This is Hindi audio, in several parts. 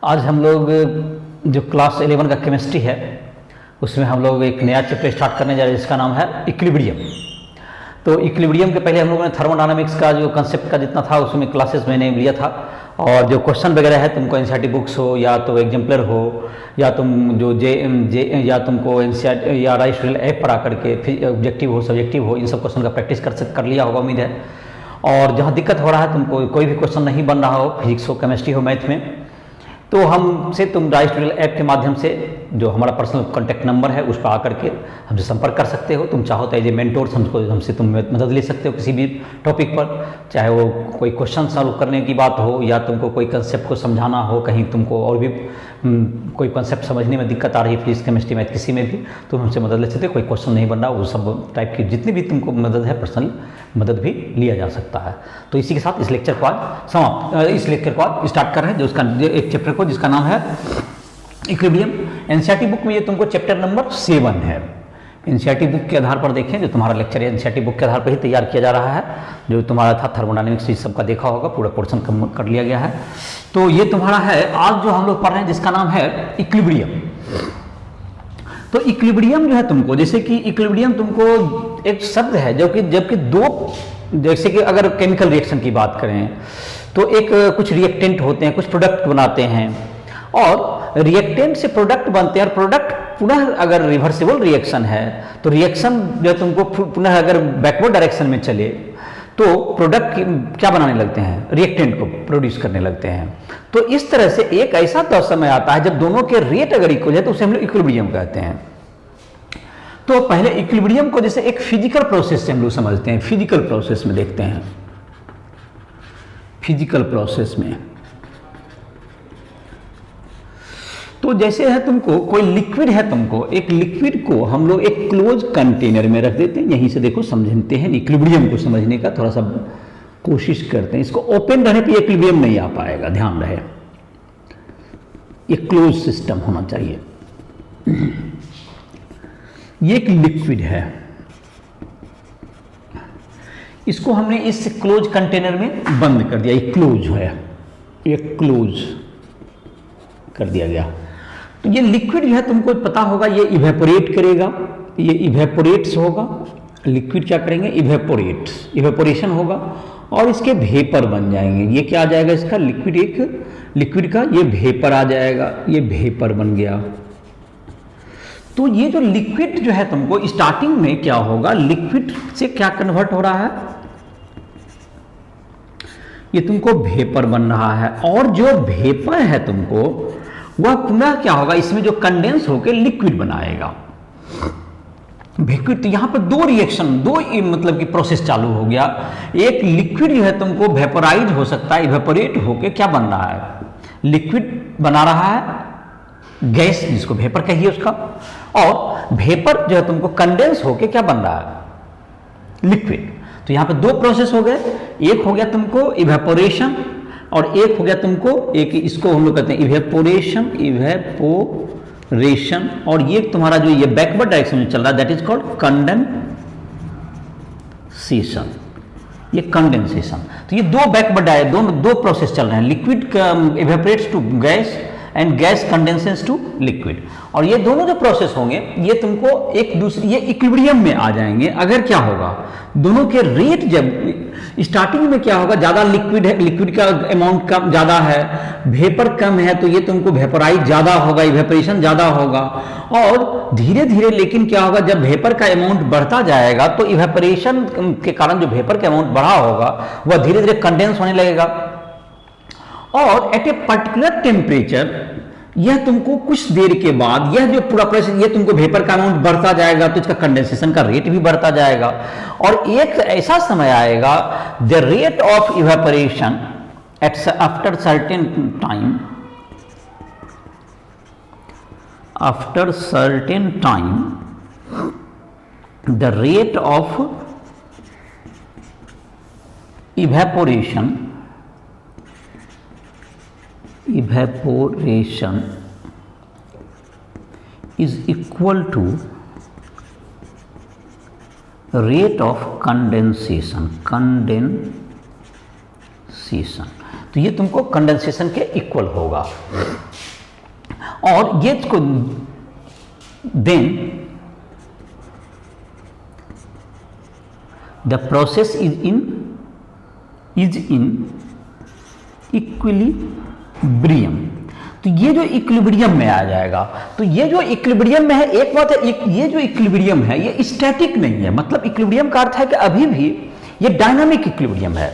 आज हम लोग जो क्लास 11 का केमिस्ट्री है उसमें हम लोग एक नया चैप्टर स्टार्ट करने जा रहे हैं जिसका नाम है इक्विलिब्रियम। तो इक्विलिब्रियम के पहले हम लोगों ने थर्मोडायनामिक्स का जो कंसेप्ट का जितना था उसमें क्लासेस मैंने लिया था, और जो क्वेश्चन वगैरह है तुमको एनसीईआरटी बुक्स हो या तो एग्जाम्पलर हो या तुम जो जे या तुमको एनसीईआरटी या राइस ऐप पर आकर के ऑब्जेक्टिव हो सब्जेक्टिव हो इन सब क्वेश्चन का प्रैक्टिस कर लिया होगा उम्मीद है। और जहाँ दिक्कत हो रहा है तुमको कोई भी क्वेश्चन नहीं बन रहा हो, फिजिक्स हो केमिस्ट्री हो मैथ में, तो हमसे तुम राइस ऐप के माध्यम से जो हमारा पर्सनल कॉन्टैक्ट नंबर है उस पर आकर के हमसे संपर्क कर सकते हो। तुम चाहो तो एज ए मेंटोर हमसे तुम मदद ले सकते हो किसी भी टॉपिक पर, चाहे वो कोई क्वेश्चन सॉल्व करने की बात हो या तुमको कोई कंसेप्ट को समझाना हो, कहीं तुमको और भी कोई कंसेप्ट समझने में दिक्कत आ रही है फिजिक्स केमिस्ट्री मैथ किसी में भी, तुम हमसे मदद ले सकते हो। कोई क्वेश्चन नहीं बन रहा वो सब टाइप की जितनी भी तुमको मदद है पर्सनल मदद भी लिया जा सकता है। तो इसी के साथ इस लेक्चर को आज स्टार्ट कर रहे हैं जो उसका एक चैप्टर को जिसका नाम है इक्विलिब्रियम। एनसीईआरटी बुक में ये तुमको चैप्टर नंबर 7 है। एनसीईआरटी बुक के आधार पर देखें, जो तुम्हारा लेक्चर है एनसीईआरटी बुक के आधार पर ही तैयार किया जा रहा है। जो तुम्हारा था थर्मोडायनामिक्स इस सब का देखा होगा, पूरा पोर्शन कर लिया गया है। तो ये तुम्हारा है आज जो हम लोग पढ़ रहे हैं जिसका नाम है इक्विलिब्रियम। तो इक्विलिब्रियम जो है तुमको, जैसे कि इक्विलिब्रियम तुमको एक शब्द है जबकि दो, जैसे कि अगर केमिकल रिएक्शन की बात करें तो एक कुछ रिएक्टेंट होते हैं, कुछ प्रोडक्ट बनाते हैं और रिएक्टेंट से प्रोडक्ट बनते हैं, और प्रोडक्ट पुनः अगर रिवर्सिबल रिएक्शन है तो रिएक्शन जो तुमको पुनः अगर बैकवर्ड डायरेक्शन में चले तो प्रोडक्ट क्या बनाने लगते हैं, रिएक्टेंट को प्रोड्यूस करने लगते हैं। तो इस तरह से एक ऐसा तो समय आता है जब दोनों के रेट अगर इक्वल है तो उसे हम लोग इक्विलिब्रियम कहते हैं। तो पहले इक्विलिब्रियम को जैसे एक फिजिकल प्रोसेस से हम लोग समझते हैं, फिजिकल प्रोसेस में देखते हैं। फिजिकल प्रोसेस में तो जैसे है तुमको कोई लिक्विड है, तुमको एक लिक्विड को हम लोग एक क्लोज कंटेनर में रख देते हैं। यहीं से देखो समझते हैं इक्विलिब्रियम को समझने का थोड़ा सा कोशिश करते हैं। इसको ओपन रहने पे इक्विलिब्रियम नहीं आ पाएगा, ध्यान रहे। ये क्लोज सिस्टम होना चाहिए। ये एक लिक्विड है, इसको हमने इस क्लोज कंटेनर में बंद कर दिया। ये क्लोज है, ये क्लोज कर दिया गया। तो ये लिक्विड जो है तुमको पता होगा ये इवेपोरेट करेगा, ये इवेपोरेट्स होगा। लिक्विड क्या करेंगे, इवेपोरेशन होगा और इसके वेपर बन जाएंगे। ये क्या आ जाएगा इसका, लिक्विड का ये वेपर आ जाएगा, ये वेपर बन गया। तो ये जो लिक्विड जो है तुमको स्टार्टिंग में क्या होगा, लिक्विड से क्या कन्वर्ट हो रहा है, ये तुमको वेपर बन रहा है। और जो वेपर है तुमको वह पुनः क्या होगा, इसमें जो कंडेंस होकर लिक्विड बनाएगा। लिक्विड तो यहां पर दो रिएक्शन, दो मतलब की प्रोसेस चालू हो गया। एक लिक्विड जो है तुमको वेपोराइज हो सकता है, इवेपोरेट होकर क्या बन रहा है, लिक्विड बना रहा है, गैस जिसको वेपर कहिए उसका। और वेपर जो है तुमको कंडेंस होकर क्या बन रहा है, लिक्विड। तो यहां पे दो प्रोसेस हो गए, एक हो गया तुमको इवेपोरेशन और एक हो गया तुमको एक इसको हम लोग कहते हैं इवेपोरेशन, और ये तुम्हारा जो ये बैकवर्ड डायरेक्शन में चल रहा है दैट इज कॉल्ड कंडेंसेशन। ये कंडेंसेशन, तो ये दो बैकवर्ड दो प्रोसेस चल रहे हैं, liquid evaporates to gas and gas condenses to liquid. और ये दोनों जो प्रोसेस होंगे ये तुमको एक दूसरे ये इक्विलिब्रियम में आ जाएंगे अगर क्या होगा, दोनों के रेट जब स्टार्टिंग में क्या होगा, ज्यादा लिक्विड है, लिक्विड का अमाउंट कम ज्यादा है, वेपर कम है, तो ये तुमको वेपोराइज ज्यादा होगा, इवेपोरेशन ज्यादा होगा। और धीरे धीरे लेकिन क्या होगा, जब वेपर का अमाउंट बढ़ता जाएगा तो इवेपोरेशन के कारण जो वेपर का अमाउंट बढ़ा होगा वह धीरे धीरे कंडेंस होने लगेगा। और एट ए पर्टिकुलर टेम्परेचर यह तुमको कुछ देर के बाद यह जो पूरा प्रोसेस, ये तुमको वेपर का अमाउंट बढ़ता जाएगा तो इसका कंडेंसेशन का रेट भी बढ़ता जाएगा। और एक ऐसा समय आएगा the rate of evaporation after certain time the rate of evaporation is equal to rate of condensation। तो ये तुमको कंडेंसेशन के इक्वल होगा। और ये then the process is in equilibrium. तो ये जो इक्विलिब्रियम में आ जाएगा, तो ये जो इक्विलिब्रियम में है, एक बात है, ये जो इक्विलिब्रियम है ये स्टैटिक नहीं है। मतलब इक्विलिब्रियम का अर्थ है कि अभी भी ये डायनामिक इक्विलिब्रियम है।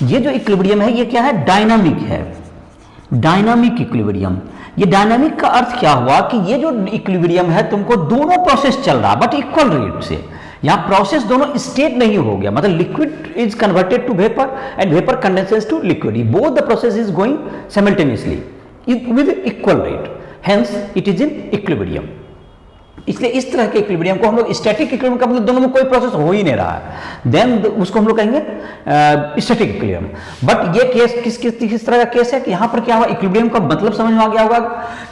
ये जो इक्विलिब्रियम है ये क्या है? डायनामिक है, डायनामिक इक्विलिब्रियम। ये डायनामिक का अर्थ क्या हुआ कि ये जो इक्विलिब्रियम है तुमको दोनों प्रोसेस चल रहा बट इक्वल रेट से। यहां प्रोसेस दोनों स्टेट नहीं हो गया, मतलब liquid is converted to vapour and vapour condenses to liquid. Both the process is going simultaneously with equal rate, hence it is in equilibrium। इसलिए इस तरह के इक्विलिब्रियम को हम लोग स्टैटिक इक्विलिब्रियम का मतलब दोनों में कोई प्रोसेस हो ही नहीं रहा है, देन उसको हम लोग कहेंगे स्टैटिक इक्विलिब्रियम। बट ये केस किस तरह का केस है कि यहां पर क्या हुआ, इक्विलिब्रियम का मतलब समझ में आ गया होगा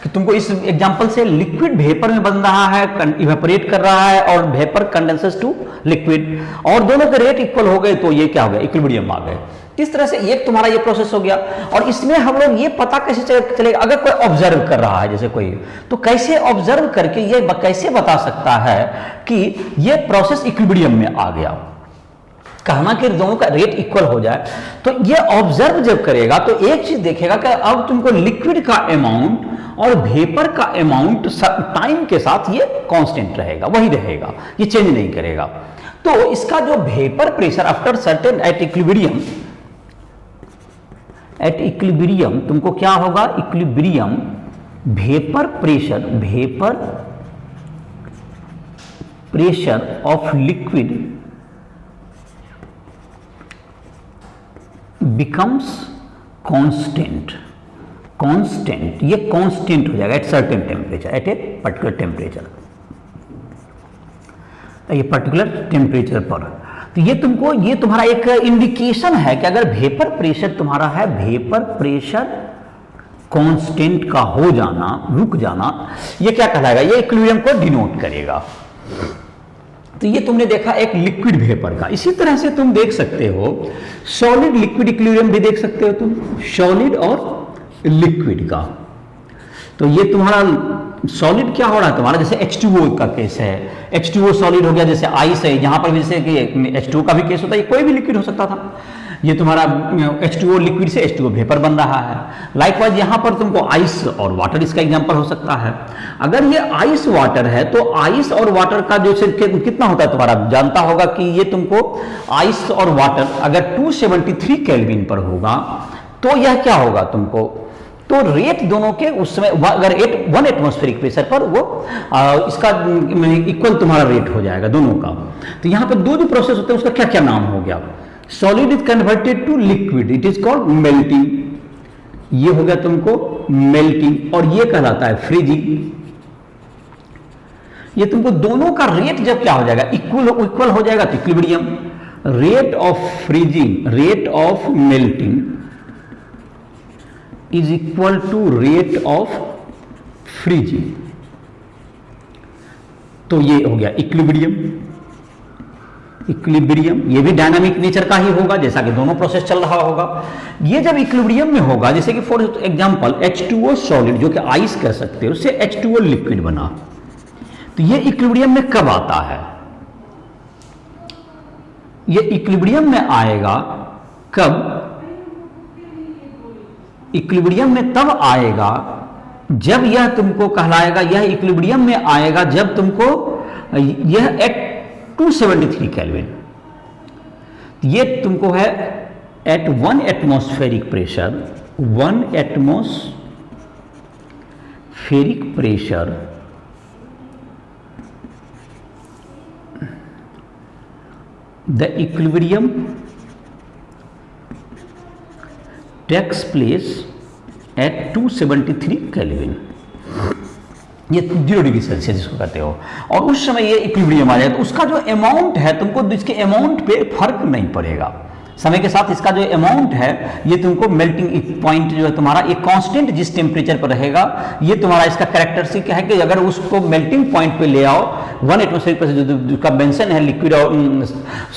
कि तुमको इस एग्जांपल से लिक्विड वेपर में बन रहा है, इवेपोरेट कर रहा है, और वेपर कंडेंसेस टू लिक्विड, और दोनों के रेट इक्वल हो गए, तो ये क्या हो गया? इक्विलिब्रियम आ गए। किस तरह से एक तुम्हारा ये प्रोसेस हो गया। और इसमें हम लोग ये पता कैसे चलेगा, अगर कोई ऑब्जर्व कर रहा है जैसे कोई, तो कैसे ऑब्जर्व करके ये कैसे बता सकता है कि ये प्रोसेस इक्विलिब्रियम में आ गया। कहना कि दोनों का रेट इक्वल हो जाए, तो ये ऑब्जर्व जब करेगा तो एक चीज देखेगा कि अब तुमको लिक्विड का अमाउंट और वेपर का अमाउंट टाइम के साथ ये कांस्टेंट रहेगा, वही रहेगा, ये चेंज नहीं करेगा। तो इसका जो vapour pressure after certain at equilibrium तुमको क्या होगा? Equilibrium vapour pressure of liquid becomes constant. ये कांस्टेंट हो जाएगा at certain temperature, at a particular temperature, ये पर्टिकुलर टेम्परेचर पर। तो ये तुमको, ये तुम्हारा एक इंडिकेशन है कि अगर वेपर प्रेशर तुम्हारा है, वेपर प्रेशर कांस्टेंट का हो जाना, रुक जाना, ये क्या कहलाएगा? ये इक्विलिब्रियम को डिनोट करेगा। तो ये तुमने देखा एक लिक्विड वेपर का। इसी तरह से तुम देख सकते हो सॉलिड लिक्विड इक्विलिब्रियम भी देख सकते हो तुम, सॉलिड और लिक्विड का। तो ये तुम्हारा सॉलिड क्या हो रहा है तुम्हारा, जैसे H2O का केस है, H2O सॉलिड हो गया, जैसे आइस है, यहां पर भी जैसे कि H2O का भी केस होता है, ये कोई भी लिक्विड हो सकता था। ये तुम्हारा H2O लिक्विड से H2O वेपर बन रहा है। लाइकवाइज यहां पर तुमको आइस और वाटर इसका एग्जांपल हो सकता है। अगर ये आइस वाटर है तो आइस और वाटर का जो कितना होता है तुम्हारा, जानता होगा कि ये तुमको आइस और वाटर अगर 273 केल्विन पर होगा तो यह क्या होगा तुमको, तो रेट दोनों के उस समय अगर 1 एटमॉस्फेरिक प्रेशर पर वो इसका इक्वल तुम्हारा रेट हो जाएगा दोनों का। तो यहां पर दो जो प्रोसेस होते हैं उसका क्या क्या नाम हो गया? Solid is converted to liquid, it is called melting, ये हो गया तुमको मेल्टिंग, और ये कहलाता है फ्रीजिंग। ये तुमको दोनों का रेट जब क्या हो जाएगा, इक्वल हो जाएगा तो equilibrium. Rate of freezing, rate of melting is equal to rate of freezing, तो ये हो गया इक्विलिब्रियम। इक्विलिब्रियम ये भी डायनामिक नेचर का ही होगा, जैसा कि दोनों प्रोसेस चल रहा होगा। ये जब इक्विलिब्रियम में होगा, जैसे कि फॉर एग्जांपल H2O सॉलिड जो कि आइस कह सकते हो, उससे H2O लिक्विड बना, तो ये इक्विलिब्रियम में कब आता है? ये इक्विलिब्रियम में आएगा कब? इक्विलिब्रियम में तब आएगा जब यह तुमको कहलाएगा, यह इक्विलिब्रियम में आएगा जब तुमको यह एट 273 केल्विन, ये तुमको है at 1 atmospheric pressure, 1 atmospheric pressure the equilibrium takes place at 273 kelvin, ये 0 डिग्री सेल्सियस जिसको कहते हो, और उस समय ये इक्विलिब्रियम आ जाए तो उसका जो अमाउंट है तुमको इसके अमाउंट पे फर्क नहीं पड़ेगा। समय के साथ इसका जो अमाउंट है ये तुमको मेल्टिंग पॉइंट जो है तुम्हारा एक कांस्टेंट जिस टेम्परेचर पर रहेगा, ये तुम्हारा इसका कैरेक्टरिस्टिक है कि अगर उसको मेल्टिंग पॉइंट पे ले आओ 1 एटमॉस्फेरिक प्रेशर जो मेंशन है लिक्विड और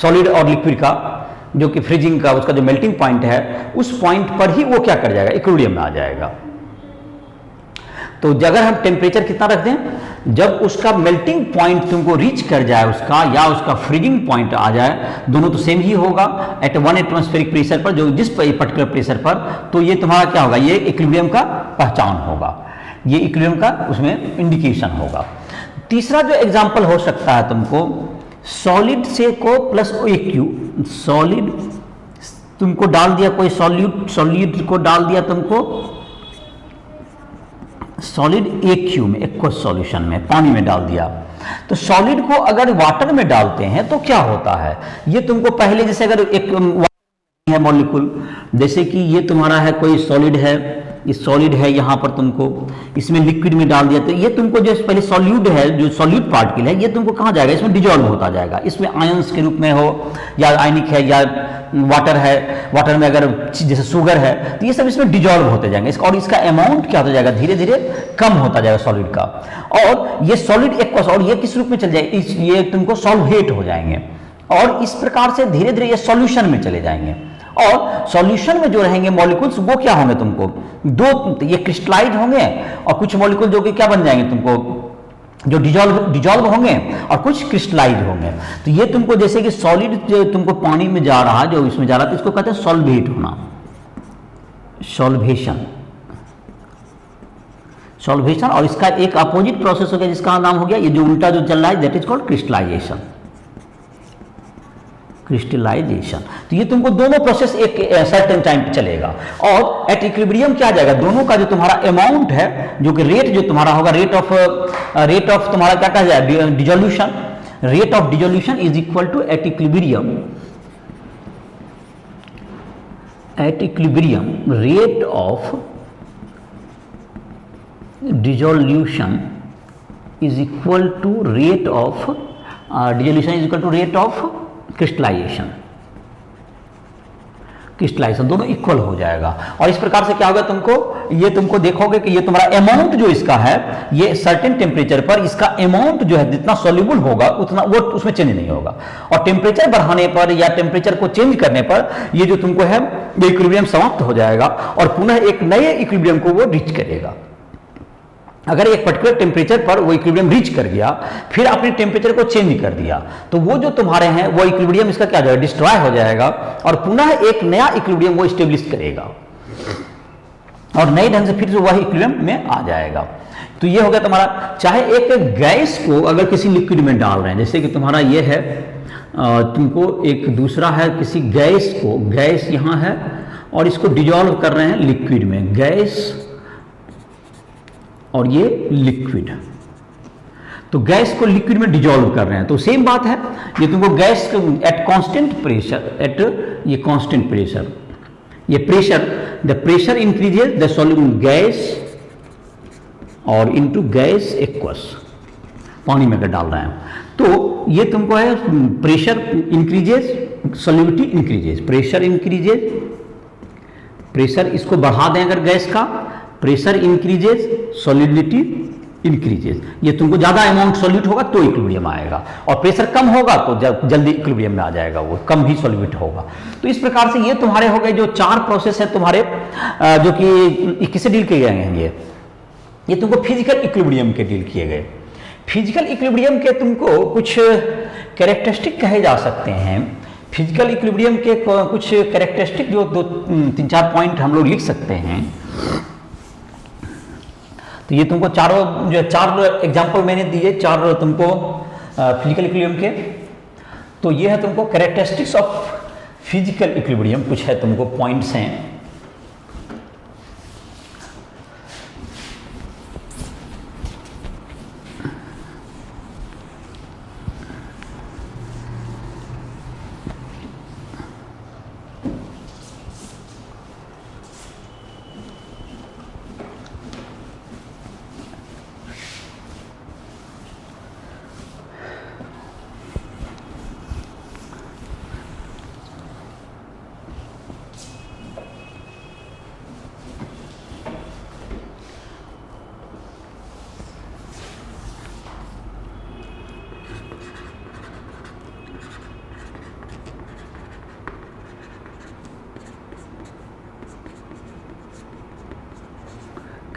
सॉलिड और लिक्विड का, जो कि फ्रीजिंग का उसका जो मेल्टिंग पॉइंट है उस पॉइंट पर ही वो क्या कर जाएगा, इक्विलिब्रियम में आ जाएगा। तो अगर हम टेम्परेचर कितना रख दें, जब उसका मेल्टिंग पॉइंट तुमको रीच कर जाए उसका, या उसका फ्रीजिंग पॉइंट आ जाए, दोनों तो सेम ही होगा एट 1 एटमॉस्फेरिक प्रेशर पर, जो जिस पर्टिकुलर प्रेशर पर, तो ये तुम्हारा क्या होगा, ये इक्विलिब्रियम का पहचान होगा, ये इक्विलिब्रियम का उसमें इंडिकेशन होगा। तीसरा जो एग्जांपल हो सकता है तुमको, सॉलिड से को प्लस एक्यू, सॉलिड तुमको डाल दिया कोई सॉलिड को डाल दिया तुमको सॉलिड एक्यू में, एक्वस सॉल्यूशन में, पानी में डाल दिया। तो सॉलिड को अगर वाटर में डालते हैं तो क्या होता है, ये तुमको पहले जैसे अगर एक है मॉलिक्यूल, जैसे कि ये तुम्हारा है कोई सॉलिड है, ये सॉलिड है, यहाँ पर तुमको इसमें लिक्विड में डाल दिया, तो ये तुमको जो पहले सॉल्यूट है, जो सॉल्यूट पार्टिकल है, ये तुमको कहाँ जाएगा, इसमें डिजॉल्व होता जाएगा, इसमें आयंस के रूप में हो, या आयनिक है, या वाटर है, वाटर में अगर जैसे शुगर है, तो ये सब इसमें डिजॉल्व होते जाएंगे, और इसका अमाउंट क्या होता जाएगा, धीरे धीरे कम होता जाएगा सॉलिड का, और ये सॉलिड एक्वस, और ये किस रूप में चल जाएगा, ये तुमको सॉल्वेट हो जाएंगे, और इस प्रकार से धीरे धीरे ये सॉल्यूशन में चले जाएंगे। और सॉल्यूशन में जो रहेंगे मॉलिक्यूल्स वो क्या होंगे, तुमको दो, ये क्रिस्टलाइज होंगे, और कुछ मॉलिक्यूल जो कि क्या बन जाएंगे तुमको, जो डिजॉल्व होंगे, और कुछ क्रिस्टलाइज होंगे। तो ये तुमको जैसे कि सॉलिड जो तुमको पानी में जा रहा है, जो इसमें जा रहा है, तो इसको कहते हैं सॉल्वेट होना, सॉल्वेशन, सॉल्वेशन। और इसका एक अपोजिट प्रोसेस हो गया जिसका नाम हो गया, ये जो उल्टा जो चल रहा है, that is called crystallisation, crystallisation. तो ये तुमको दोनों प्रोसेस एक सर्टेन टाइम पे चलेगा, और एट इक्विलिब्रियम क्या आ जाएगा, दोनों का जो तुम्हारा अमाउंट है, जो कि रेट जो तुम्हारा होगा, रेट ऑफ तुम्हारा क्या कहा जाए, dissolution, rate of dissolution is equal to at equilibrium, rate of dissolution is equal to rate of dissolution is equal to rate of crystallisation, दोनों इक्वल हो जाएगा। और इस प्रकार से क्या होगा, तुमको देखोगे कि ये तुम्हारा अमाउंट जो इसका है, ये सर्टेन टेम्परेचर पर इसका अमाउंट जो है जितना सॉल्युबल होगा उतना वो उसमें चेंज नहीं होगा, और टेम्परेचर बढ़ाने पर या टेम्परेचर को चेंज करने पर ये जो तुमको है, ये इक्विलिब्रियम समाप्त हो जाएगा, और पुनः एक नए इक्विलिब्रियम को वो रीच करेगा। अगर एक पर्टिकुलर टेम्परेचर पर वो इक्विलिब्रियम रीच कर गया, फिर अपने टेम्परेचर को चेंज कर दिया, तो वो जो तुम्हारे हैं वो इक्विलिब्रियम इसका क्या जाएगा, डिस्ट्रॉय हो जाएगा, और पुनः एक नया इक्विलिब्रियम वो स्टेब्लिश करेगा, और नए ढंग से फिर जो वही इक्विलिब्रियम में आ जाएगा। तो ये हो गया तुम्हारा, चाहे एक गैस को अगर किसी लिक्विड में डाल रहे हैं, जैसे कि तुम्हारा ये है, तुमको एक दूसरा है, किसी गैस को, गैस यहाँ है, और इसको डिजॉल्व कर रहे हैं लिक्विड में, गैस और ये लिक्विड, तो गैस को लिक्विड में डिजॉल्व कर रहे हैं, तो सेम बात है, ये तुमको gas at constant pressure, at ये कांस्टेंट प्रेशर, ये pressure, the pressure increases the solute gas और इनटू गैस एक्वस, पानी में अगर डाल रहे हैं, तो ये तुमको है pressure increases, solubility increases, pressure increases, pressure इसको बढ़ा दें अगर गैस का, प्रेशर इंक्रीजेस, सॉलिडिटी इंक्रीजेस, ये तुमको ज्यादा अमाउंट सॉल्यूट होगा तो इक्विलिब्रियम आएगा, और प्रेशर कम होगा तो जल्दी इक्विलिब्रियम में आ जाएगा, वो कम ही सॉल्यूट होगा। तो इस प्रकार से ये तुम्हारे हो गए जो चार प्रोसेस है तुम्हारे, जो कि किससे डील किए गए हैं, ये तुमको फिजिकल इक्विलिब्रियम के डील किए गए। फिजिकल इक्विलिब्रियम के तुमको कुछ कैरेक्टरिस्टिक कहे जा सकते हैं, फिजिकल इक्विलिब्रियम के कुछ कैरेक्टरिस्टिक जो 2-3-4 पॉइंट हम लोग लिख सकते हैं। तो ये तुमको चार एग्जाम्पल मैंने दिए, चार तुमको फिजिकल इक्विलिब्रियम के, तो ये है तुमको कैरेक्टरिस्टिक्स ऑफ फिजिकल इक्विलिब्रियम, कुछ है तुमको पॉइंट्स हैं।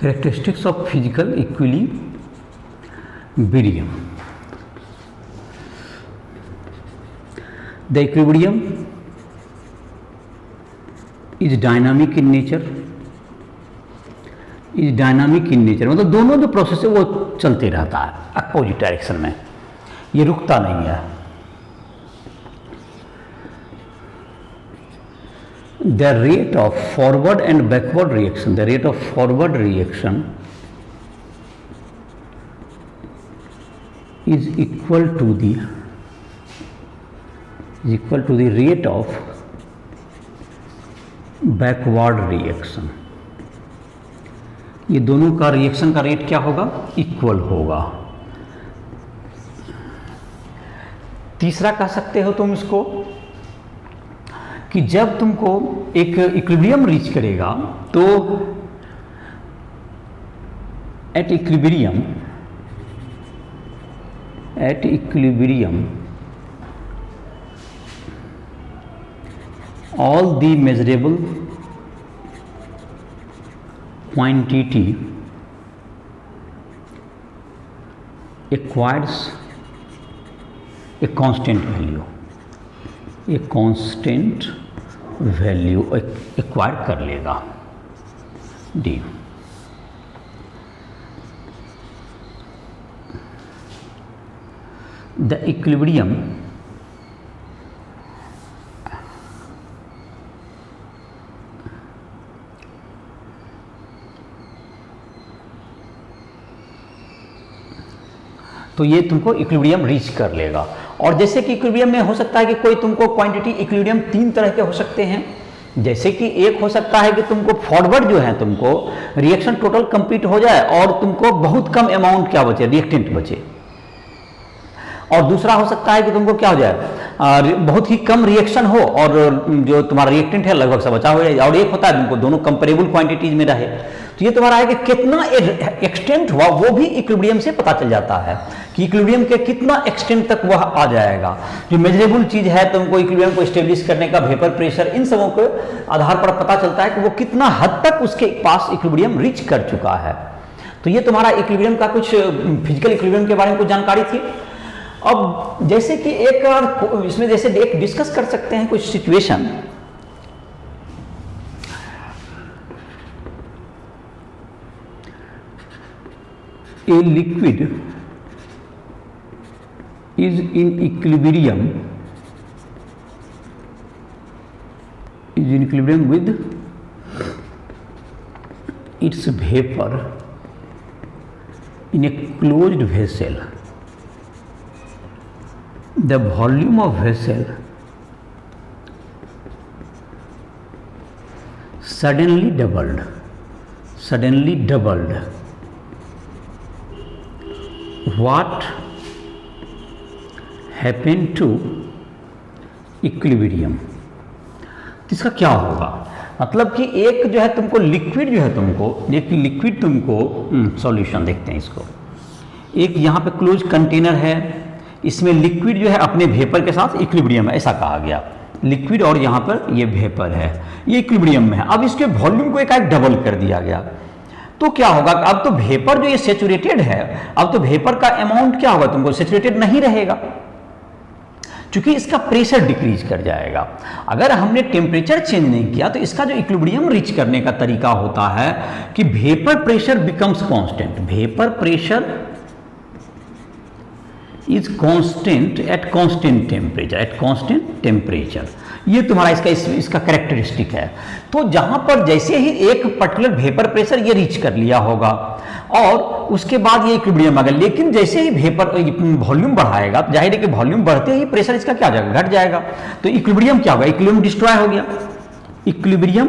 Characteristics of physical equilibrium. The equilibrium is dynamic in nature, is dynamic in nature, मतलब दोनों जो प्रोसेस है वो चलते रहता है अपोजिट डायरेक्शन में, ये रुकता नहीं है। The rate of forward and backward reaction, the rate of forward reaction is equal to the rate of backward reaction। ये दोनों का रिएक्शन का रेट क्या होगा? इक्वल होगा। तीसरा कह सकते हो तुम इसको कि जब तुमको एक इक्विलिब्रियम रीच करेगा तो at equilibrium all the measurable quantity acquires a constant value, acquire कर लेगा। डी द इक्विलिब्रियम तो ये तुमको इक्विलिब्रियम रीच कर लेगा। और जैसे कि इक्विलिब्रियम में हो सकता है कि कोई तुमको क्वांटिटी, इक्विलिब्रियम तीन तरह के हो सकते हैं। जैसे कि एक हो सकता है कि तुमको फॉरवर्ड जो है तुमको रिएक्शन टोटल कंप्लीट हो जाए और तुमको बहुत कम अमाउंट क्या बचे, रिएक्टेंट बचे। और दूसरा हो सकता है कि तुमको क्या हो जाए, बहुत ही कम रिएक्शन हो और जो तुम्हारा रिएक्टेंट है लगभग सब बचा हो जाए। और एक होता है तुमको दोनों कंपेरेबल क्वांटिटीज में रहे। तो ये तुम्हारा है कि कितना एक्सटेंट हुआ वो भी इक्विलिब्रियम से पता चल जाता है कि इक्विलिब्रियम के कितना एक्सटेंट तक वह आ जाएगा। जो मेजरेबल चीज है तुमको इक्विलिब्रियम को स्टेब्लिश करने का, वेपर प्रेशर, इन सबों के आधार पर पता चलता है कि वो कितना हद तक उसके पास इक्विलिब्रियम रीच कर चुका है। तो ये तुम्हारा इक्विलिब्रियम का कुछ फिजिकल इक्विलिब्रियम के बारे में कुछ जानकारी थी। अब जैसे कि एक इसमें जैसे एक डिस्कस कर सकते हैं कुछ situation. A liquid is in equilibrium with its vapor in a closed vessel. The volume of vessel suddenly doubled. What happened to equilibrium? इसका क्या होगा? मतलब कि एक जो है तुमको लिक्विड जो है तुमको एक लिक्विड तुमको सॉल्यूशन देखते हैं इसको। एक यहाँ पे क्लोज कंटेनर है, इसमें लिक्विड जो है अपने वेपर के साथ इक्विलिब्रियम है, ऐसा कहा गया। लिक्विड और यहाँ पर ये वेपर है, ये इक्विलिब्रियम में है। अब इसके वॉल्यूम को एकाएक डबल कर दिया गया तो क्या होगा? अब तो वेपर जो ये सैचुरेटेड है, अब तो वेपर का अमाउंट क्या होगा, तुमको सैचुरेटेड नहीं रहेगा क्योंकि इसका प्रेशर डिक्रीज कर जाएगा। अगर हमने टेम्परेचर चेंज नहीं किया तो इसका जो इक्विलिब्रियम रीच करने का तरीका होता है कि vapour pressure becomes constant. Vapour pressure is constant at constant temperature. ये तुम्हारा इसका कैरेक्टरिस्टिक है। तो जहां पर जैसे ही एक पर्टिकुलर वेपर प्रेशर ये रीच कर लिया होगा और उसके बाद ये इक्विलिब्रियम आ गया, लेकिन जैसे ही वेपर वॉल्यूम बढ़ाएगा तो जाहिर है कि वॉल्यूम बढ़ते ही प्रेशर इसका क्या हो जाएगा, घट जाएगा। तो इक्विलिब्रियम क्या होगा, इक्विलिब्रियम डिस्ट्रॉय हो गया। इक्विलिब्रियम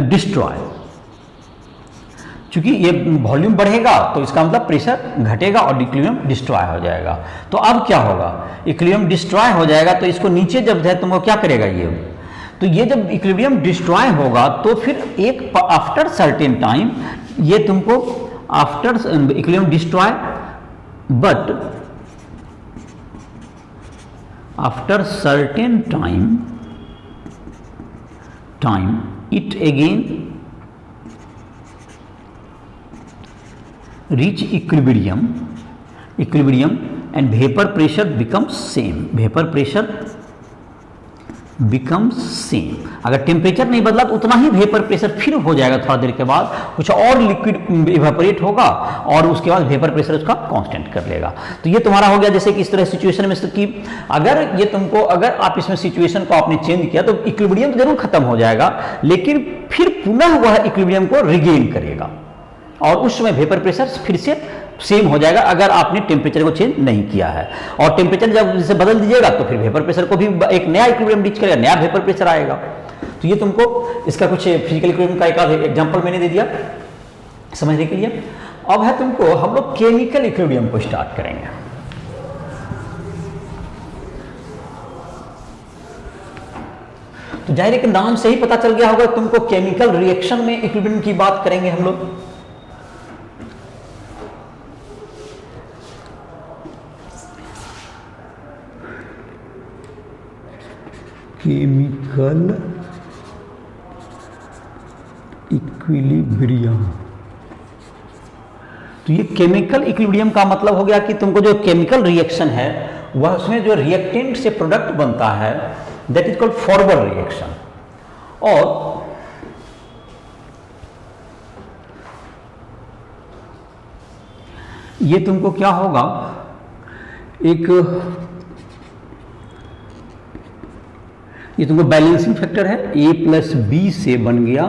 डिस्ट्रॉय, क्योंकि ये वॉल्यूम बढ़ेगा तो इसका मतलब प्रेशर घटेगा और इक्विलिब्रियम डिस्ट्रॉय हो जाएगा। तो अब क्या होगा, इक्विलिब्रियम डिस्ट्रॉय हो जाएगा तो इसको नीचे जब है तुमको क्या करेगा ये, तो ये जब इक्विलिब्रियम डिस्ट्रॉय होगा तो फिर एक आफ्टर सर्टेन टाइम ये तुमको after equilibrium destroy but after certain time it again reach equilibrium and vapor pressure becomes same, vapor pressure becomes same। अगर टेम्परेचर नहीं बदला तो उतना ही वेपर प्रेशर फिर हो जाएगा, थोड़ा देर के बाद कुछ और लिक्विड इवेपोरेट होगा और उसके बाद वेपर प्रेशर उसका कांस्टेंट कर लेगा। तो ये तुम्हारा हो गया जैसे कि इस तरह सिचुएशन में कि अगर ये तुमको, अगर आप इसमें सिचुएशन को आपने चेंज किया तो इक्विलिब्रियम तो जरूर खत्म हो जाएगा, लेकिन फिर पुनः वह इक्विलिब्रियम को रिगेन करेगा और उस समय वेपर प्रेशर फिर से सेम हो जाएगा अगर आपने टेम्परेचर को चेंज नहीं किया है। और टेम्परेचर जब जैसे बदल दीजिएगा तो फिर वेपर प्रेशर को भी एक नया इक्विलिब्रियम रीच करेगा, नया वेपर प्रेशर आएगा। तो ये तुमको इसका कुछ फिजिकल इक्विलिब्रियम का एक एग्जांपल मैंने दे दिया समझने के लिए। अब है तुमको, हम लोग केमिकल इक्विलिब्रियम को स्टार्ट करेंगे। तो जाहिर है कि नाम से ही पता चल गया होगा तुमको, केमिकल रिएक्शन में इक्विलिब्रियम की बात करेंगे हम लोग। केमिकल इक्विलिब्रियम, तो ये केमिकल इक्विलिब्रियम का मतलब हो गया कि तुमको जो केमिकल रिएक्शन है वह उसमें जो रिएक्टेंट से प्रोडक्ट बनता है that is called forward reaction. और ये तुमको क्या होगा, एक ये तुमको बैलेंसिंग फैक्टर है, a प्लस बी से बन गया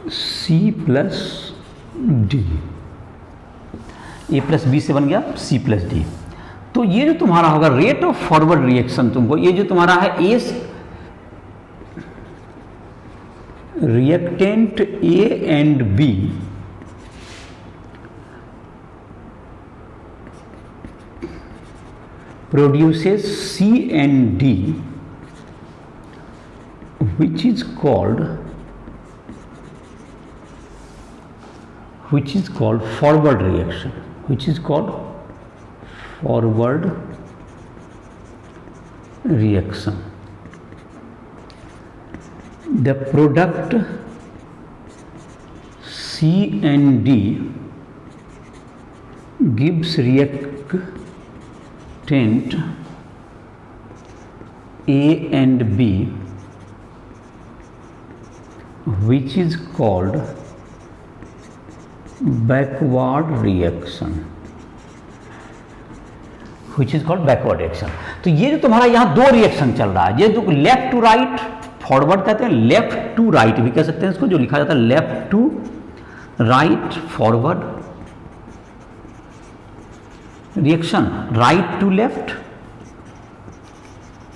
c plus D, a plus B से बन गया c प्लस डी। तो ये जो तुम्हारा होगा रेट ऑफ फॉरवर्ड रिएक्शन, तुमको ये जो तुम्हारा है A reactant A and B produces C and D, which is called forward reaction, which is called forward reaction। The product C and D gives reactant A and B, which is called backward reaction, which is called backward reaction। तो ये जो तुम्हारा यहाँ दो रिएक्शन चल रहा है, ये जो लेफ्ट टू राइट फॉरवर्ड कहते हैं, लेफ्ट टू राइट भी कह सकते हैं इसको, जो लिखा जाता है left to right forward reaction, right to left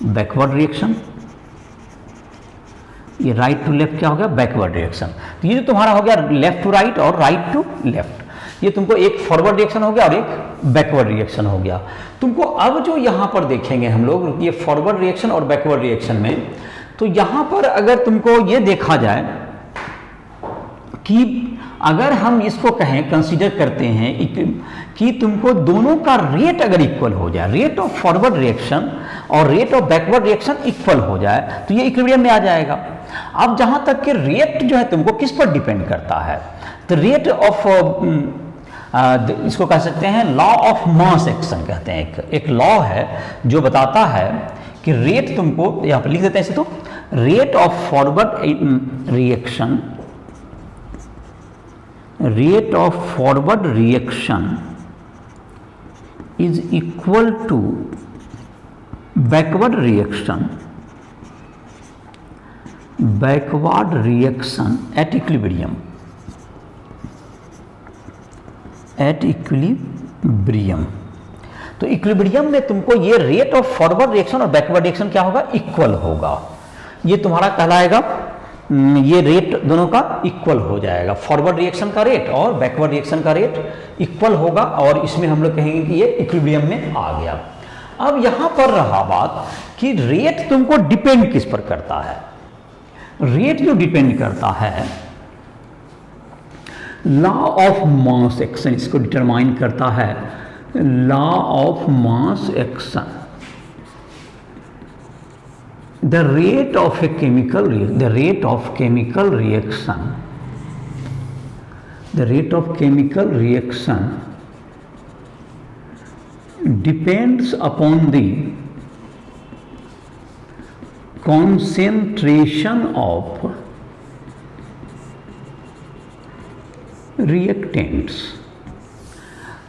backward reaction. ये राइट टू लेफ्ट क्या हो गया, बैकवर्ड रिएक्शन। तो ये जो तुम्हारा हो गया लेफ्ट टू राइट और राइट टू लेफ्ट, ये तुमको एक फॉरवर्ड रिएक्शन हो गया और एक बैकवर्ड रिएक्शन हो गया। तुमको अब जो यहां पर देखेंगे हम लोग ये फॉरवर्ड रिएक्शन और बैकवर्ड रिएक्शन में, तो यहां पर अगर तुमको ये देखा जाए कि अगर हम इसको कहें, कंसीडर करते हैं कि तुमको दोनों का रेट अगर इक्वल हो जाए, रेट ऑफ फॉरवर्ड रिएक्शन और rate of backward reaction equal हो जाए तो ये इक्विलिब्रियम में आ जाएगा। अब जहां तक कि रेट जो है तुमको किस पर डिपेंड करता है, तो रेट ऑफ इसको कह सकते हैं लॉ ऑफ मास एक्शन कहते हैं। एक लॉ है जो बताता है कि रेट तुमको, यहां पर लिख देते हैं इसे, तो rate of forward reaction, rate of forward reaction is equal to backward reaction at equilibrium, तो इक्विलिब्रियम में तुमको ये रेट ऑफ फॉरवर्ड रिएक्शन और बैकवर्ड रिएक्शन क्या होगा, इक्वल होगा। ये तुम्हारा कहलाएगा, ये रेट दोनों का इक्वल हो जाएगा, फॉरवर्ड रिएक्शन का रेट और बैकवर्ड रिएक्शन का रेट इक्वल होगा, और इसमें हम लोग कहेंगे कि ये इक्विलिब्रियम में आ गया। अब यहां पर रहा बात कि रेट तुमको डिपेंड किस पर करता है। रेट जो डिपेंड करता है लॉ ऑफ मास एक्शन, इसको डिटरमाइन करता है law of mass action. The rate of chemical reaction the rate of chemical reaction depends upon the concentration of reactants।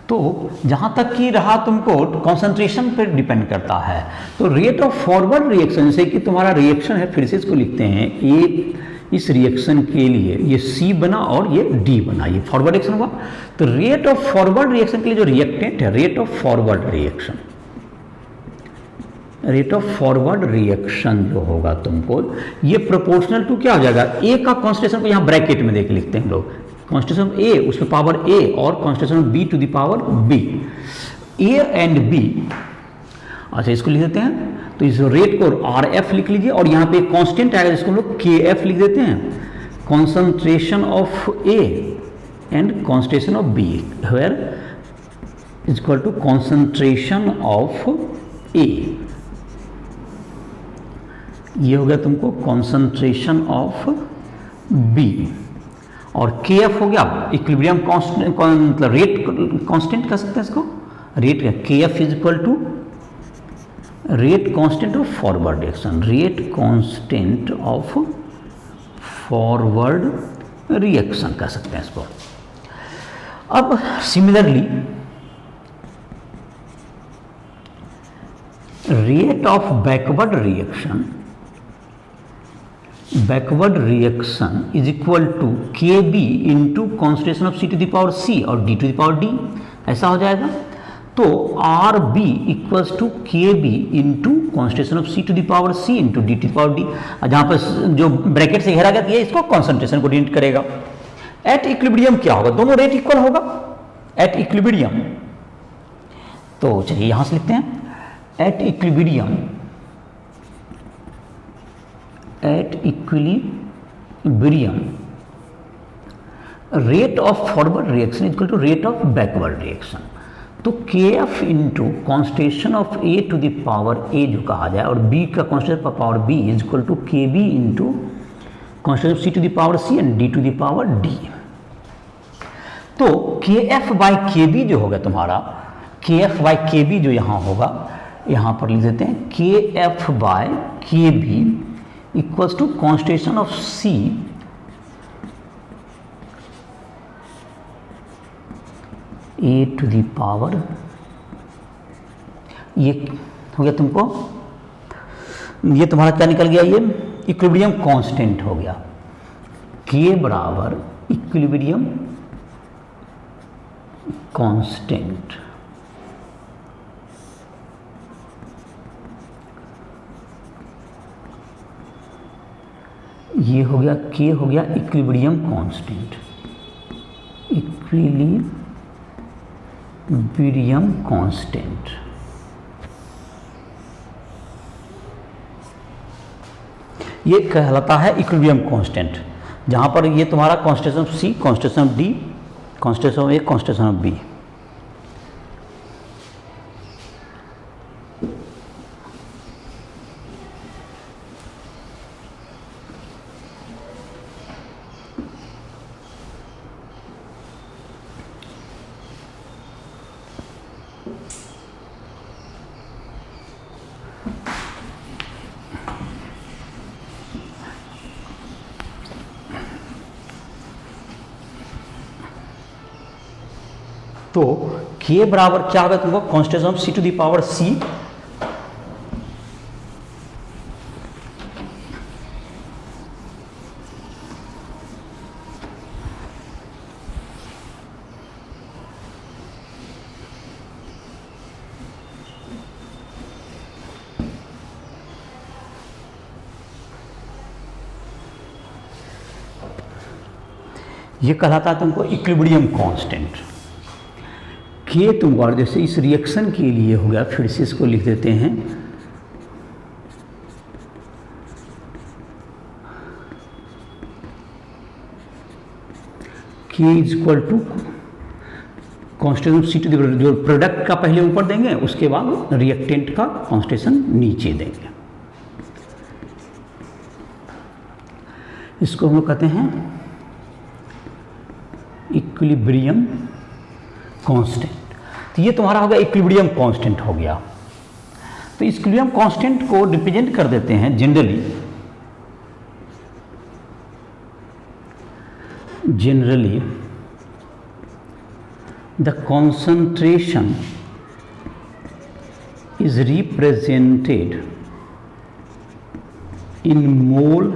तो जहां तक कि रहा तुमको कॉन्सेंट्रेशन पर डिपेंड करता है, तो रेट ऑफ फॉरवर्ड रिएक्शन, जैसे कि तुम्हारा रिएक्शन है, फिर से इसको लिखते हैं, ए इस रिएक्शन के लिए ये सी बना और ये डी बना, ये फॉरवर्ड रिएक्शन हुआ। तो रेट ऑफ फॉरवर्ड रिएक्शन के लिए जो रिएक्टेंट है, rate of forward reaction, rate of forward reaction जो होगा तुमको, ये प्रोपोर्शनल टू क्या हो जाएगा, ए का कॉन्सेंट्रेशन को यहाँ ब्रैकेट में देख लिखते हैं हम लोग, कॉन्सेंट्रेशन ए उसमें पावर ए और concentration B to the power B, A and B. अच्छा इसको लिख देते हैं, तो इस रेट को आर एफ लिख लीजिए और यहाँ पे कांस्टेंट आएगा जिसको हम लोग के एफ लिख देते हैं, concentration of A and concentration of B, where is equal to concentration of A. ये हो गया तुमको कॉन्सेंट्रेशन ऑफ बी, और के एफ हो गया इक्विलिब्रियम कांस्टेंट, मतलब रेट कांस्टेंट कह सकते हैं इसको, rate K F is equal to rate constant of forward reaction, rate constant of forward reaction कह सकते हैं इसको। अब similarly rate of backward reaction, backward reaction is equal to K B into concentration of C to the power C और D to the power D, ऐसा हो जाएगा। तो R B equals to K B into concentration of C to the power C into D to the power D, जहाँ पर जो ब्रैकेट से घेरा गया ये इसको कॉन्सेंट्रेशन को डिनोट करेगा। एट इक्विलिब्रियम क्या होगा, दोनों रेट इक्वल होगा एट इक्विलिब्रियम। तो चलिए यहाँ से लिखते हैं, at equilibrium, at equilibrium rate of forward reaction is equal to rate of backward reaction। तो kf into concentration of a to the power a जो कहा जाए और b का concentration of power b is equal to kb into concentration of c to the power c and d to the power d। तो kf बाई kb जो होगा तुम्हारा, kf बाई kb जो यहाँ होगा, यहाँ पर लिख देते हैं kf by kb equals to concentration of C A to the power, ये हो गया तुमको, ये तुम्हारा क्या निकल गया, ये इक्विलिब्रियम कांस्टेंट हो गया, K बराबर इक्विलिब्रियम कांस्टेंट। ये हो गया K हो गया इक्विलिब्रियम कांस्टेंट, इक्विलिब्रियम कांस्टेंट। ये कहलाता है इक्विलिब्रियम कांस्टेंट, जहां पर ये तुम्हारा concentration of C, concentration of D, concentration of A, concentration of B। तो K बराबर क्या होगा तुमको, concentration of C to the power C ये कहलाता है तुमको इक्विलिब्रियम कांस्टेंट। K तुमको जैसे इस रिएक्शन के लिए हो गया, फिर से इसको लिख देते हैं K is equal to concentration of C to the, जो प्रोडक्ट का पहले ऊपर देंगे उसके बाद रिएक्टेंट का कॉन्स्टेंशन नीचे देंगे। इसको हम लोग कहते हैं इक्विलिब्रियम कांस्टेंट। तो ये तुम्हारा हो गया इक्विलिब्रियम कांस्टेंट हो गया। तो इक्विलिब्रियम कांस्टेंट को रिप्रेजेंट कर देते हैं generally the concentration is represented in mole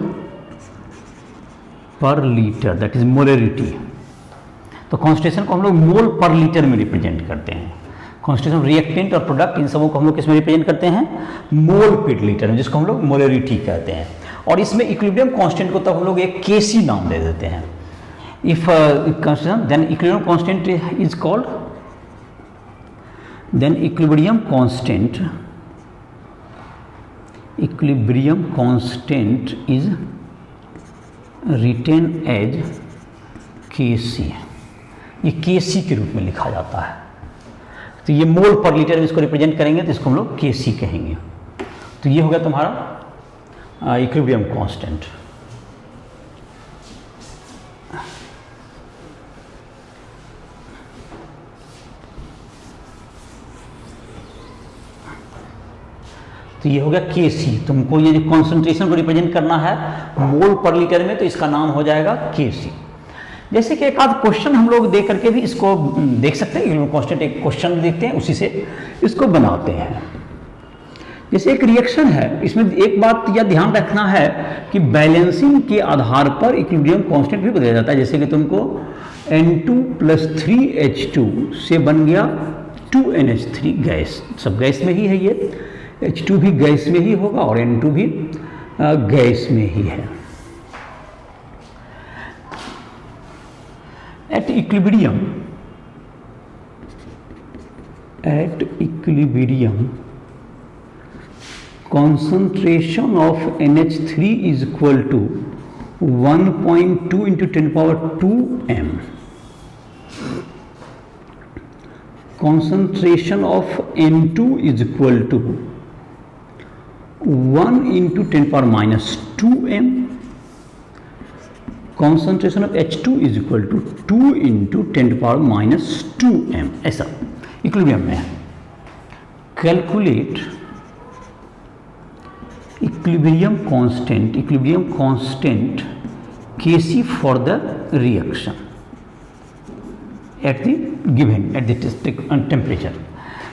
per liter, that is molarity। तो कॉन्सेंट्रेशन को हम लोग मोल पर लीटर में रिप्रेजेंट करते हैं। कॉन्सेंट्रेशन रिएक्टेंट और प्रोडक्ट इन सबों को हम लोग किस में रिप्रेजेंट करते हैं? मोल पर लीटर में, जिसको हम लोग मोलरिटी कहते हैं। और इसमें इक्विलिब्रियम कांस्टेंट को तब हम लोग एक केसी नाम दे देते हैं। If consider then equilibrium constant is called, then equilibrium constant is written as Kc। ये Kc के रूप में लिखा जाता है। तो ये मोल पर लीटर में इसको रिप्रेजेंट करेंगे तो इसको हम लोग Kc कहेंगे। तो ये हो गया तुम्हारा इक्विलिब्रियम कांस्टेंट। तो ये हो गया Kc। तुमको ये जो कॉन्सेंट्रेशन को रिप्रेजेंट करना है मोल पर लीटर में, तो इसका नाम हो जाएगा Kc। जैसे कि एक आध क्वेश्चन हम लोग देख करके भी इसको देख सकते हैं। कांस्टेंट एक क्वेश्चन देखते हैं, उसी से इसको बनाते हैं। जैसे एक रिएक्शन है, इसमें एक बात यह ध्यान रखना है कि बैलेंसिंग के आधार पर इक्विलिब्रियम कांस्टेंट भी बदला जाता है। जैसे कि तुमको N2 + 3H2 से बन गया 2NH3 गैस, सब गैस में ही है, ये H2 भी गैस में ही होगा और N2 भी गैस में ही है। At equilibrium concentration of NH3 is equal to 1.2 into 10⁻²m। concentration of N2 is equal to 1 into 10⁻²m। concentration of H2 is equal to 2 into 10⁻²m। ऐसा इक्विलिब्रियम में है। Calculate equilibrium constant Kc for the reaction at the given at the temperature।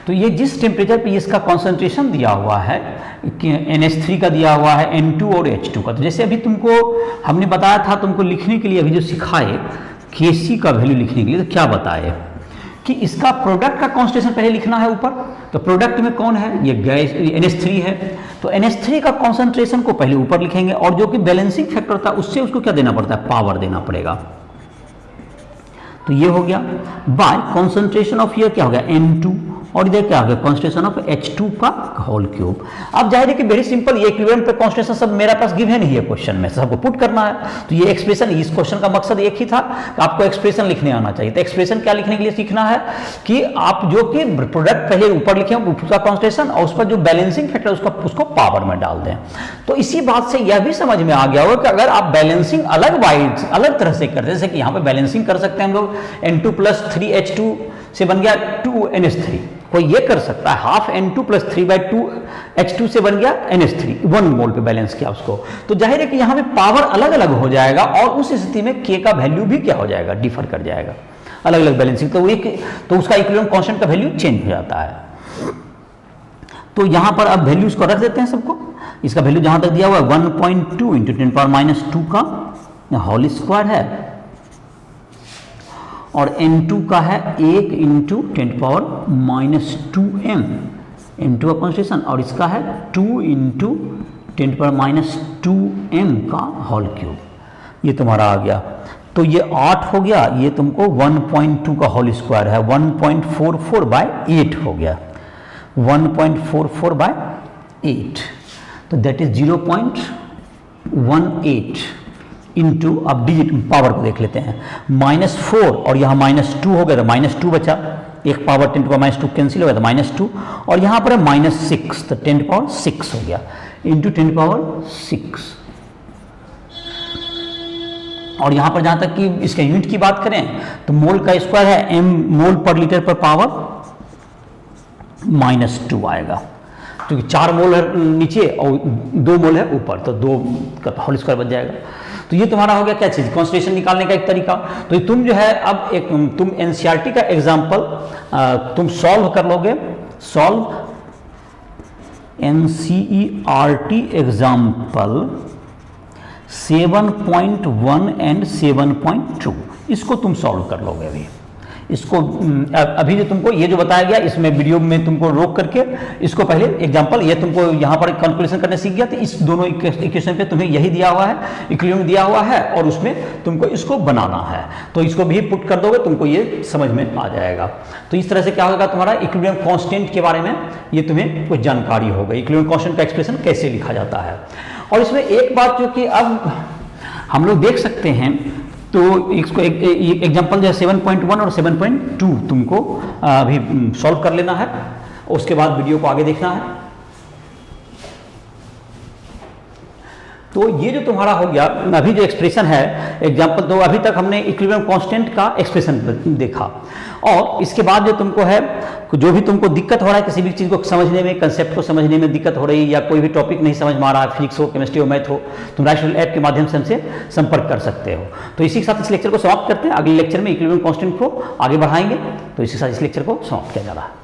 तो ये जिस टेम्परेचर पे इसका कॉन्सेंट्रेशन दिया हुआ है कि NH3 का दिया हुआ है, N2 और H2 का। तो जैसे अभी तुमको हमने बताया था, तुमको लिखने के लिए अभी जो सिखाए Kc का वैल्यू लिखने के लिए, तो क्या बताए कि इसका प्रोडक्ट का कॉन्सेंट्रेशन पहले लिखना है ऊपर। तो प्रोडक्ट में कौन है? ये गैस NH3 है। तो NH3 का कॉन्सेंट्रेशन को पहले ऊपर लिखेंगे और जो कि बैलेंसिंग फैक्टर था उससे उसको क्या देना पड़ता है? पावर देना पड़ेगा। तो ये हो गया बाय कॉन्सेंट्रेशन ऑफ, ये क्या हो गया? N2, और इधर क्या हो गया? कॉन्सेंट्रेशन ऑफ H2 का होल क्यूब। अब जाहिर है कि वेरी सिंपल, ये इक्विलिब्रियम पे कॉन्सेंट्रेशन सब मेरा पास गिवन ही है, क्वेश्चन में सबको पुट करना है। तो ये एक्सप्रेशन, इस क्वेश्चन का मकसद एक ही था कि आपको एक्सप्रेशन लिखने आना चाहिए। तो एक्सप्रेशन क्या लिखने के लिए सीखना है कि आप जो कि प्रोडक्ट पहले ऊपर लिखें उसका कॉन्सेंट्रेशन, और उस पर जो बैलेंसिंग फैक्टर उसको पावर में डाल दें। तो इसी बात से यह भी समझ में आ गया होगा कि अगर आप बैलेंसिंग अलग तरह से करते हैं, जैसे कि यहाँ पे बैलेंसिंग कर सकते हैं हम लोग, N2 + 3H2 से बन गया 2NH3, कोई ये कर सकता है हाफ N2 + 3/2H2 से बन गया NH3, 1 मोल पे बैलेंस किया उसको। तो जाहिर है कि यहाँ पे पावर अलग अलग हो जाएगा और उस स्थिति में K का वैल्यू भी क्या हो जाएगा? डिफर कर जाएगा, अलग अलग बैलेंसिंग। तो उसका इक्विलिब्रियम कांस्टेंट का वैल्यू चेंज हो जाता है। तो यहाँ पर अब वैल्यूज को रख देते हैं सबको। इसका वैल्यू जहाँ तक दिया हुआ है 1.2 × 10⁻² का होल स्क्वायर है, और N2 का है 1 × 10⁻²m N2 का कॉन्सेंट्रेशन, और इसका है 2 × 10⁻²m का होल क्यूब। ये तुम्हारा आ गया। तो ये 8 हो गया, ये तुमको 1.2 का होल स्क्वायर है, 1.44/8 हो गया, 1.44/8। तो दैट इज 0.18 इंटू, अब डिजिट पावर को देख लेते हैं, -4 और यहाँ -2 हो गया, तो -2 बचा, एक पावर 10⁻² कैंसिल हो गया तो -2, और यहाँ पर है -6, तो 10⁻6 हो गया इंटू 10⁻6। और यहाँ पर जहाँ तक कि इसके यूनिट की बात करें तो मोल का स्क्वायर है एम मोल पर लीटर पर पावर -2 आएगा, क्योंकि 4 मोल है नीचे और 2 मोल है ऊपर, तो 2 का होल स्क्वायर बन जाएगा। तो ये तुम्हारा हो गया क्या चीज़, कॉन्सेंट्रेशन निकालने का एक तरीका। तो ये तुम जो है अब एक तुम एनसीईआरटी का एग्जाम्पल तुम सॉल्व कर लोगे, सॉल्व एनसीईआरटी एग्जाम्पल 7.1 एंड 7.2, इसको तुम सॉल्व कर लोगे। अभी इसको अभी जो तुमको ये जो बताया गया इसमें वीडियो में तुमको रोक करके इसको पहले एग्जांपल ये तुमको यहाँ पर कैलकुलेशन करने सीख गया, तो इस दोनों इक्वेशन पे तुम्हें यही दिया हुआ है, इक्विलिब्रियम दिया हुआ है और उसमें तुमको इसको बनाना है, तो इसको भी पुट कर दोगे तुमको ये समझ में आ जाएगा। तो इस तरह से क्या होगा, तुम्हारा इक्विलिब्रियम कांस्टेंट के बारे में ये तुम्हें कुछ जानकारी हो गई, इक्विलिब्रियम कांस्टेंट का एक्सप्रेशन कैसे लिखा जाता है। और इसमें एक बात जो कि अब हम लोग देख सकते हैं, तो इसको एक एग्जांपल जो है 7.1 और 7.2 तुमको अभी सॉल्व कर लेना है, उसके बाद वीडियो को आगे देखना है। तो ये जो तुम्हारा हो गया अभी जो एक्सप्रेशन है एग्जांपल, तो अभी तक हमने इक्विलिब्रियम कांस्टेंट का एक्सप्रेशन देखा, और इसके बाद जो तुमको है जो भी तुमको दिक्कत हो रहा है किसी भी चीज़ को समझने में, कंसेप्ट को समझने में दिक्कत हो रही है या कोई भी टॉपिक नहीं समझ में आ रहा है, फिजिक्स हो, केमिस्ट्री हो, मैथ हो, तुम राइशनल ऐप के माध्यम से हमसे संपर्क कर सकते हो। तो इसी के साथ इस लेक्चर को समाप्त करते हैं, अगले लेक्चर में इक्विलिब्रियम कांस्टेंट को आगे बढ़ाएंगे। तो इसी के साथ इस लेक्चर को समाप्त किया जा रहा है।